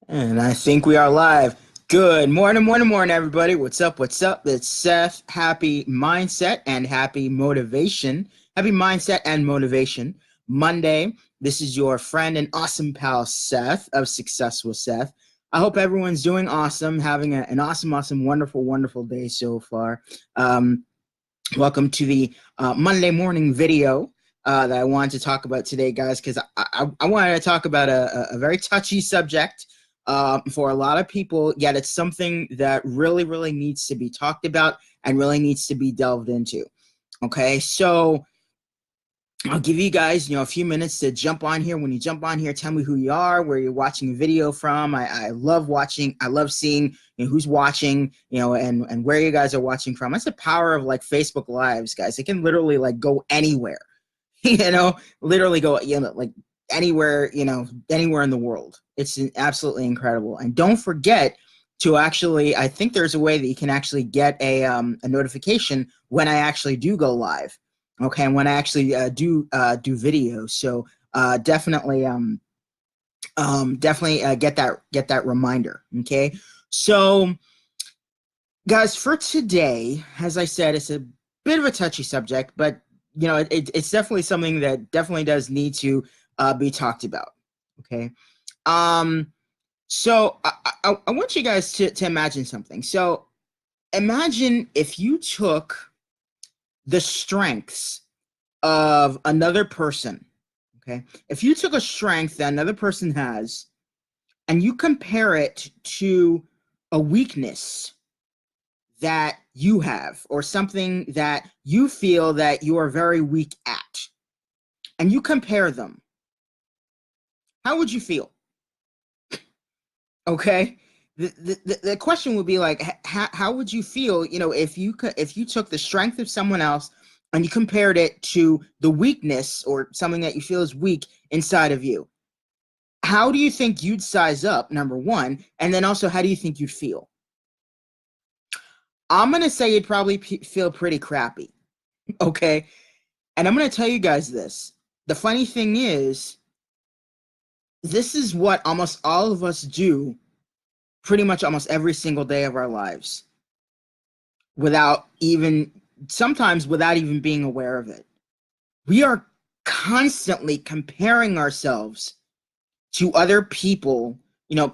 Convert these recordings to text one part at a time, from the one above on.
And I think we are live. Good morning, morning, morning, everybody. What's up? What's up? It's Seth. Happy mindset and happy motivation. Happy mindset and motivation. Monday. This is your friend and awesome pal, Seth of Success with Seth. I hope everyone's doing awesome, having an awesome, wonderful, wonderful day so far. Welcome to the Monday morning video that I wanted to talk about today, guys, because I wanted to talk about a very touchy subject for a lot of people, yet it's something that really needs to be talked about and really needs to be delved into. Okay, so I'll give you guys, a few minutes to jump on here. When you jump on here, tell me who you are, where you're watching a video from. I love watching. I love seeing who's watching, and where you guys are watching from. That's the power of like Facebook Lives, guys. It can literally like go anywhere, literally go, like anywhere, anywhere in the world. It's absolutely incredible. And don't forget to actually, I think there's a way that you can actually get a notification when I actually do go live. Okay, and when I actually do videos, so definitely get that reminder. Okay, so guys, for today, as I said, it's a bit of a touchy subject, but it's definitely something that definitely does need to be talked about. Okay, so I want you guys to imagine something. So imagine if you took the strengths of another person. Okay, if you took a strength that another person has and you compare it to a weakness that you have or something that you feel that you are very weak at, and you compare them, how would you feel? Okay, the question would be like, how would you feel, if you took the strength of someone else and you compared it to the weakness or something that you feel is weak inside of you? How do you think you'd size up, number one, and then also how do you think you'd feel? I'm gonna say you'd probably feel pretty crappy. Okay, and I'm gonna tell you guys this. The funny thing is, this is what almost all of us do pretty much almost every single day of our lives, without even, sometimes without even being aware of it. We are constantly comparing ourselves to other people,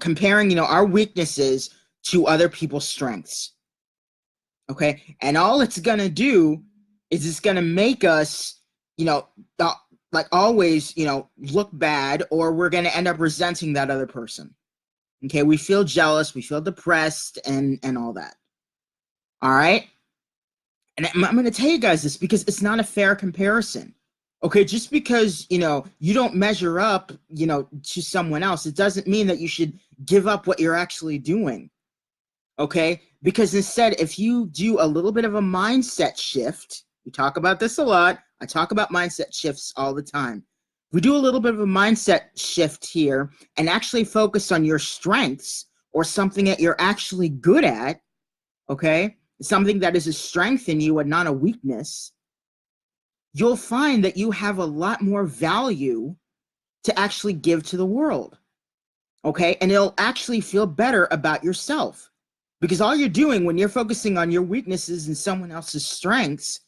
comparing, our weaknesses to other people's strengths. Okay, and all it's gonna do is it's gonna make us, like always, look bad, or we're gonna end up resenting that other person. Okay, we feel jealous, we feel depressed, and all that. All right, and I'm gonna tell you guys this because it's not a fair comparison. Okay, just because you don't measure up, to someone else, it doesn't mean that you should give up what you're actually doing. Okay, because instead, if you do a little bit of a mindset shift, we talk about this a lot. I talk about mindset shifts all the time. We do a little bit of a mindset shift here and actually focus on your strengths or something that you're actually good at. Okay, something that is a strength in you and not a weakness. You'll find that you have a lot more value to actually give to the world. Okay, and it'll actually feel better about yourself. Because all you're doing when you're focusing on your weaknesses and someone else's strengths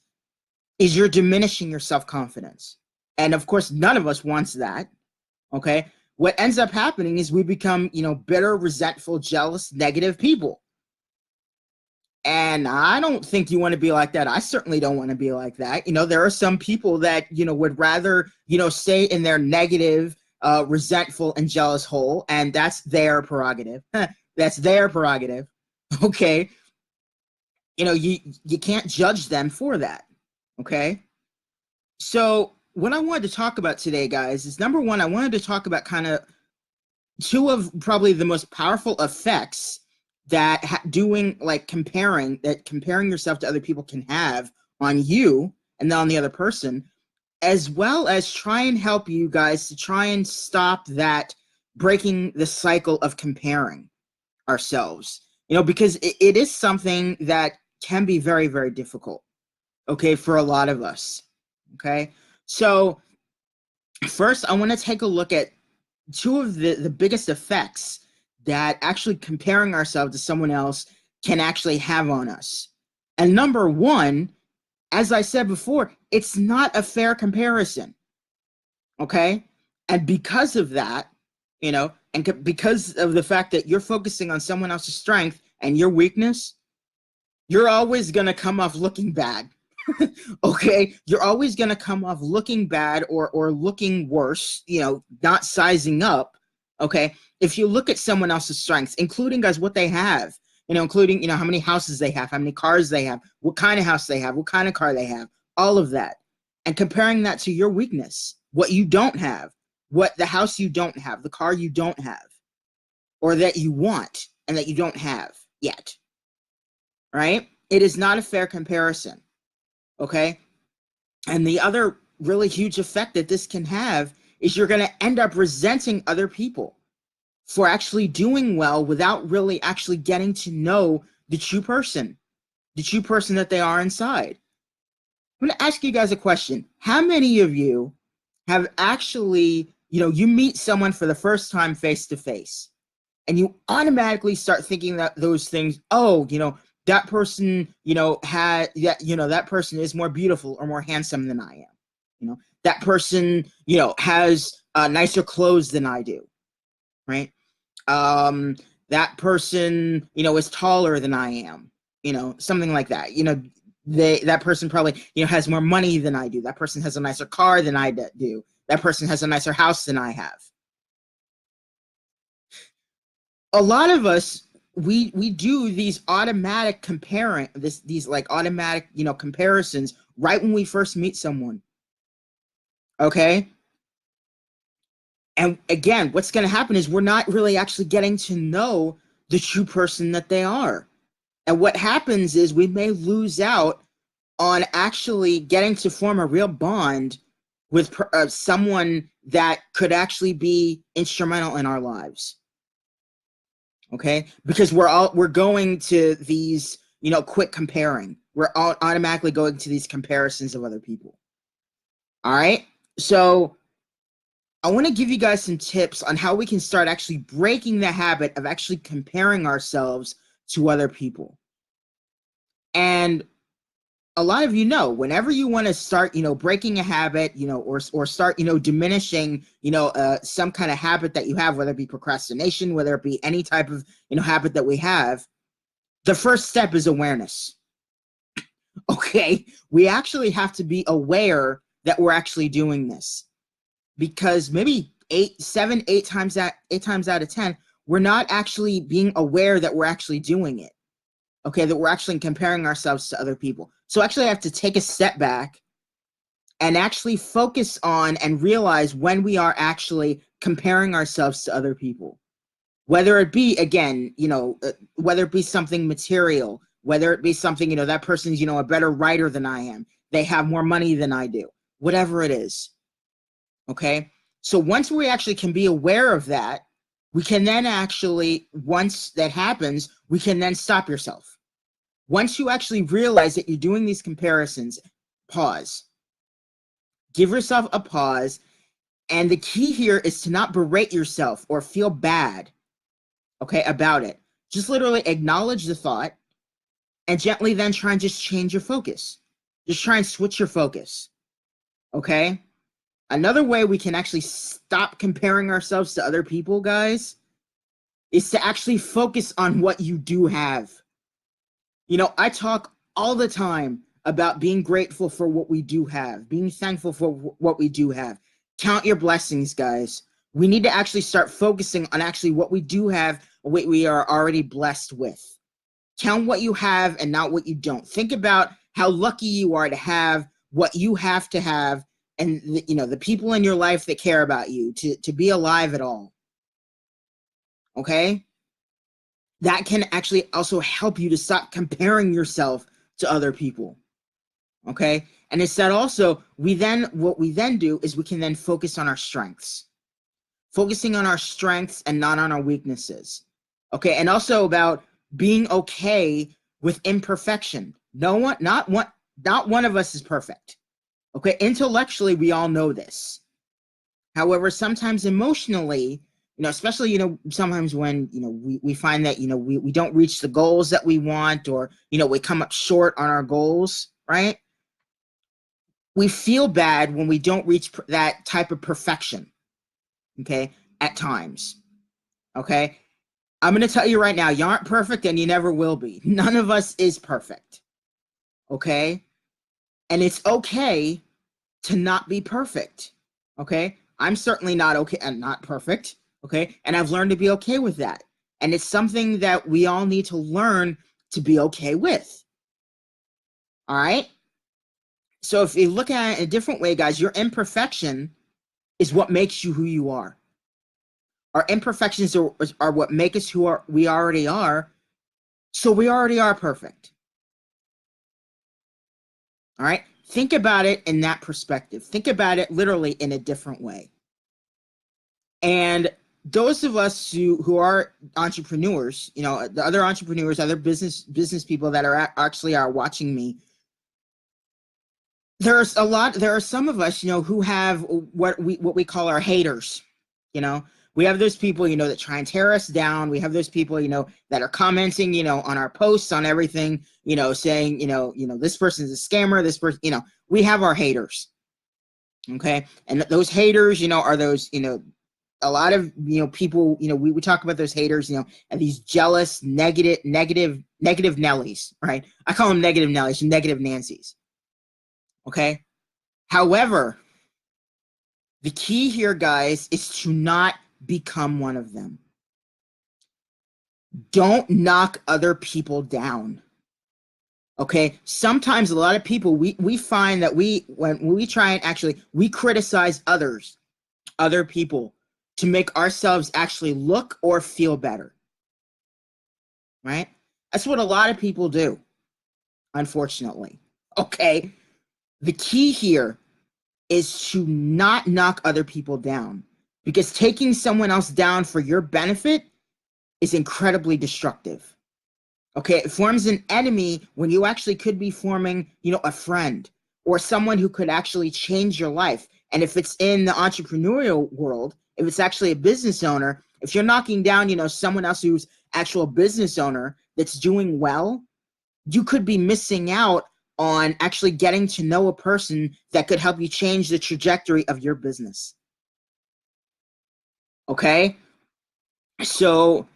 is you're diminishing your self-confidence. And of course, none of us wants that. Okay. What ends up happening is we become, bitter, resentful, jealous, negative people. And I don't think you want to be like that. I certainly don't want to be like that. There are some people that, would rather, stay in their negative, resentful, and jealous hole. And that's their prerogative. That's their prerogative. Okay, you can't judge them for that. Okay, so what I wanted to talk about today, guys, is number one, I wanted to talk about kind of two of probably the most powerful effects that comparing yourself to other people can have on you and then on the other person, as well as try and help you guys to try and stop that, breaking the cycle of comparing ourselves, because it is something that can be very difficult, okay, for a lot of us. Okay, so first I want to take a look at two of the biggest effects that actually comparing ourselves to someone else can actually have on us. And number one, as I said before, it's not a fair comparison. Okay. And because of that, and because of the fact that you're focusing on someone else's strength and your weakness, you're always going to come off looking bad. Okay, you're always going to come off looking bad or looking worse, not sizing up. Okay, if you look at someone else's strengths, including guys what they have, including how many houses they have, how many cars they have, what kind of house they have, what kind of car they have, all of that, and comparing that to your weakness, what you don't have, what the house you don't have, the car you don't have, or that you want and that you don't have yet, right? It is not a fair comparison. Okay. And the other really huge effect that this can have is you're going to end up resenting other people for actually doing well without really actually getting to know the true person that they are inside. I'm going to ask you guys a question. How many of you have actually, you meet someone for the first time face to face and you automatically start thinking that those things, that person, that person is more beautiful or more handsome than I am. That person, has nicer clothes than I do, right? That person, is taller than I am, something like that. That person probably, has more money than I do. That person has a nicer car than I do. That person has a nicer house than I have. A lot of us, we do these automatic these like automatic comparisons right when we first meet someone. Okay, and again, what's going to happen is we're not really actually getting to know the true person that they are. And what happens is we may lose out on actually getting to form a real bond with someone that could actually be instrumental in our lives. Okay, because we're going to these, quick comparing. We're automatically going to these comparisons of other people. All right, so I want to give you guys some tips on how we can start actually breaking the habit of actually comparing ourselves to other people. And a lot of whenever you want to start, breaking a habit, or start, diminishing, some kind of habit that you have, whether it be procrastination, whether it be any type of, habit that we have, the first step is awareness. Okay, we actually have to be aware that we're actually doing this, because maybe 8 times out of 10, we're not actually being aware that we're actually doing it. Okay, that we're actually comparing ourselves to other people. So actually I have to take a step back and actually focus on and realize when we are actually comparing ourselves to other people. Whether it be, again, whether it be something material, whether it be something, that person's, a better writer than I am. They have more money than I do. Whatever it is. Okay? So once we actually can be aware of that, we can then actually, once that happens, we can then stop yourself. Once you actually realize that you're doing these comparisons, pause. Give yourself a pause. And the key here is to not berate yourself or feel bad, okay, about it. Just literally acknowledge the thought and gently then try and just change your focus. Just try and switch your focus, okay? Another way we can actually stop comparing ourselves to other people, guys, is to actually focus on what you do have. I talk all the time about being grateful for what we do have, being thankful for what we do have. Count your blessings, guys. We need to actually start focusing on actually what we do have, what we are already blessed with. Count what you have and not what you don't. Think about how lucky you are to have what you have to have, and the people in your life that care about you, to be alive at all. Okay? That can actually also help you to stop comparing yourself to other people. Okay? And instead also, what we then do is we can then focus on our strengths. Focusing on our strengths and not on our weaknesses. Okay? And also about being okay with imperfection. Not one of us is perfect. Okay? Intellectually, we all know this. However, sometimes emotionally, especially, sometimes when, we find that, we don't reach the goals that we want, or, we come up short on our goals, right? We feel bad when we don't reach that type of perfection, okay, at times, okay? I'm going to tell you right now, you aren't perfect and you never will be. None of us is perfect, okay? And it's okay to not be perfect, okay? I'm certainly not okay and not perfect, okay? And I've learned to be okay with that. And it's something that we all need to learn to be okay with, all right? So if you look at it in a different way, guys, your imperfection is what makes you who you are. Our imperfections are what make us we already are, so we already are perfect, all right? Think about it in that perspective. Think about it literally in a different way. And those of us who are entrepreneurs, the other entrepreneurs, other business people that are actually watching me, there are some of us, who have what we call our haters. We have those people, that try and tear us down. We have those people, that are commenting, on our posts, on everything, saying, this person's a scammer, this person, we have our haters. Okay. And those haters, are those, a lot of, people, we talk about those haters, and these jealous, negative Nellies, right? I call them negative Nellies, negative Nancys. Okay. However, the key here, guys, is to not become one of them. Don't knock other people down. Okay. Sometimes a lot of people, we find that when we try and actually, we criticize other people to make ourselves actually look or feel better. Right? That's what a lot of people do, unfortunately. Okay. The key here is to not knock other people down, because taking someone else down for your benefit is incredibly destructive. Okay, it forms an enemy when you actually could be forming, a friend or someone who could actually change your life. And if it's in the entrepreneurial world, if it's actually a business owner, if you're knocking down, someone else who's actual business owner that's doing well, you could be missing out on actually getting to know a person that could help you change the trajectory of your business. Okay? So,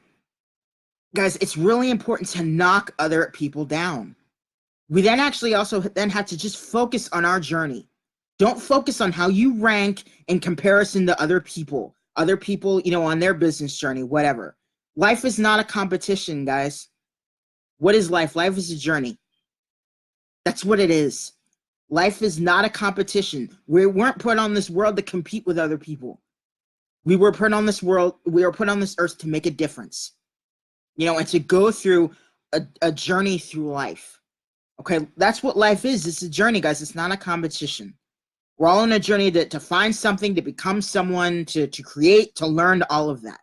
guys, it's really important to knock other people down. We then actually also then have to just focus on our journey. Don't focus on how you rank in comparison to other people, on their business journey, whatever. Life is not a competition, guys. What is life? Life is a journey. That's what it is. Life is not a competition. We weren't put on this world to compete with other people. We were put on this earth to make a difference, and to go through a journey through life. Okay, that's what life is. It's a journey, guys. It's not a competition. We're all on a journey to find something, to become someone, to create, to learn, all of that.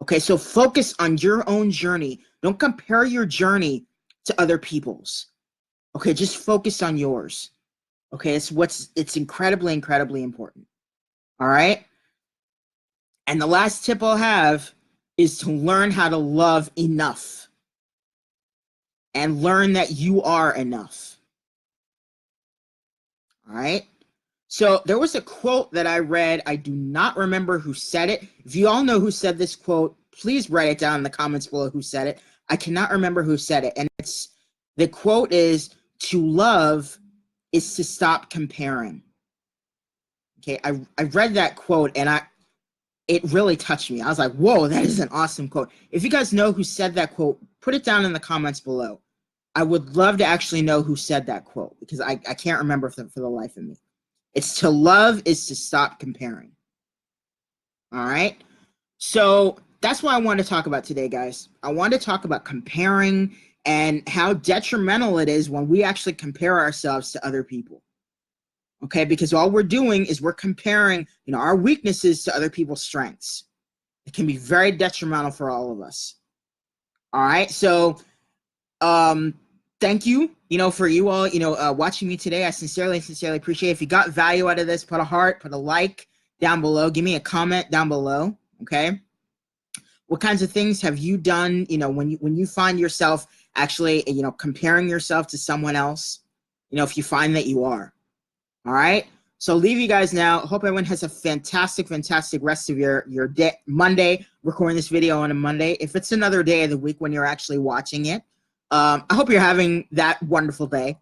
Okay, so focus on your own journey. Don't compare your journey to other people's. Okay, just focus on yours. Okay, it's incredibly, incredibly important. All right? And the last tip I'll have is to learn how to love enough and learn that you are enough. All right? So there was a quote that I read. I do not remember who said it. If you all know who said this quote, please write it down in the comments below who said it. I cannot remember who said it. And the quote is, to love is to stop comparing. Okay, I read that quote and it really touched me. I was like, whoa, that is an awesome quote. If you guys know who said that quote, put it down in the comments below. I would love to actually know who said that quote, because I can't remember for the life of me. It's to love is to stop comparing. All right. So that's what I want to talk about today, guys. I want to talk about comparing and how detrimental it is when we actually compare ourselves to other people. Okay, because all we're doing is we're comparing, our weaknesses to other people's strengths. It can be very detrimental for all of us. All right, so thank you, for you all, watching me today. I sincerely appreciate it. If you got value out of this, put a heart, put a like, down below. Give me a comment down below, okay? What kinds of things have you done, you know, when you find yourself actually, you know, comparing yourself to someone else, you know, if you find that you are. All right? So leave you guys now. Hope everyone has a fantastic, fantastic rest of your day. Monday, recording this video on a Monday. If it's another day of the week when you're actually watching it, I hope you're having that wonderful day.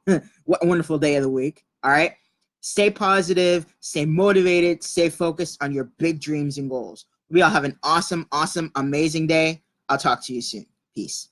Wonderful day of the week. All right? Stay positive, stay motivated, stay focused on your big dreams and goals. We all have an awesome, awesome, amazing day. I'll talk to you soon. Peace.